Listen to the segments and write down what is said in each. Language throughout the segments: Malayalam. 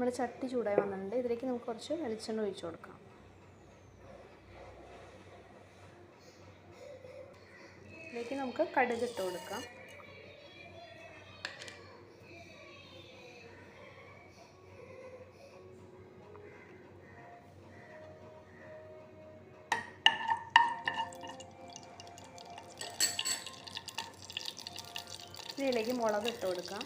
നമ്മുടെ ചട്ടി ചൂടായി വന്നിട്ടുണ്ട്. ഇതിലേക്ക് നമുക്ക് കുറച്ച് വെളിച്ചെണ്ണ ഒഴിച്ച് കൊടുക്കാം. ഇതിലേക്ക് നമുക്ക് കടുക് ഇട്ട് കൊടുക്കാം. ഇതിലേക്ക് മുളക് ഇട്ട് കൊടുക്കാം.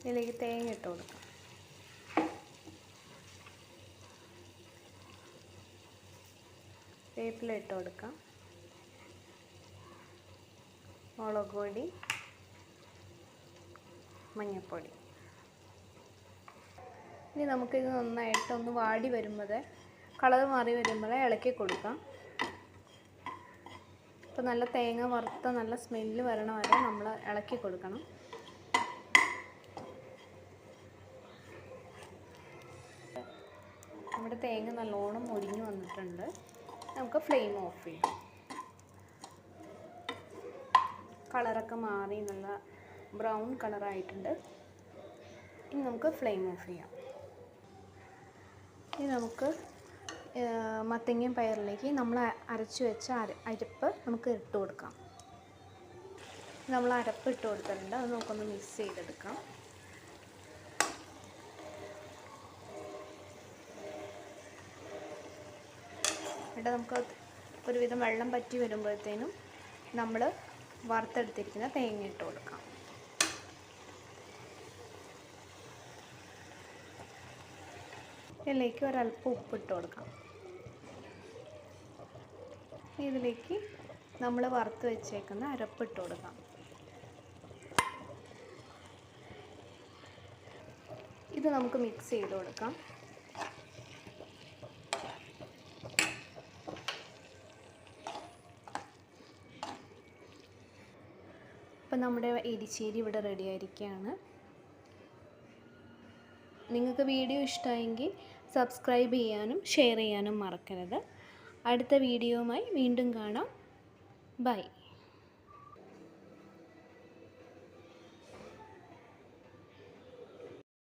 ഇതിലേക്ക് തേങ്ങ ഇട്ട് കൊടുക്കാം. വേപ്പില ഇട്ട് കൊടുക്കാം. മുളക് പൊടി, മഞ്ഞൾപ്പൊടി. ഇനി നമുക്കിത് നന്നായിട്ടൊന്ന് വാടി വരുമ്പോൾ, കളർ മാറി വരുമ്പോൾ ഇളക്കി കൊടുക്കാം. ഇപ്പോൾ നല്ല തേങ്ങ വറുത്ത നല്ല സ്മെല്ല് വരണ വരെ നമ്മൾ ഇളക്കി കൊടുക്കണം. നമ്മുടെ തേങ്ങ നല്ലോണം മുരിഞ്ഞ് വന്നിട്ടുണ്ട്. നമുക്ക് ഫ്ലെയിം ഓഫ് ചെയ്യാം. കളറൊക്കെ മാറി നല്ല ബ്രൗൺ കളറായിട്ടുണ്ട്. ഇനി നമുക്ക് ഫ്ലെയിം ഓഫ് ചെയ്യാം. ഇനി നമുക്ക് മത്തങ്ങയും പയറിലേക്ക് നമ്മൾ അരച്ച് വെച്ച അരപ്പ് നമുക്ക് ഇട്ട് കൊടുക്കാം. നമ്മൾ അരപ്പ് ഇട്ട് കൊടുത്തിട്ടുണ്ട്. അത് നമുക്കൊന്ന് മിക്സ് ചെയ്തെടുക്കാം. എന്നിട്ട് നമുക്ക് ഒരുവിധം വെള്ളം പറ്റി വരുമ്പോഴത്തേനും നമ്മൾ വറുത്തെടുത്തിരിക്കുന്ന തേങ്ങ ഇട്ട് കൊടുക്കാം. ഇതിലേക്ക് ഒരല്പം ഉപ്പിട്ട് കൊടുക്കാം. ഇതിലേക്ക് നമ്മൾ വറുത്ത് വെച്ചേക്കുന്ന അരപ്പിട്ട് കൊടുക്കാം. ഇത് നമുക്ക് മിക്സ് ചെയ്ത് കൊടുക്കാം. അപ്പം നമ്മുടെ എരിശ്ശേരി ഇവിടെ റെഡി ആയിരിക്കുകയാണ്. നിങ്ങൾക്ക് വീഡിയോ ഇഷ്ടമായെങ്കിൽ സബ്സ്ക്രൈബ് ചെയ്യാനും ഷെയർ ചെയ്യാനും മറക്കരുത്. അടുത്ത വീഡിയോയുമായി വീണ്ടും കാണാം. ബൈ.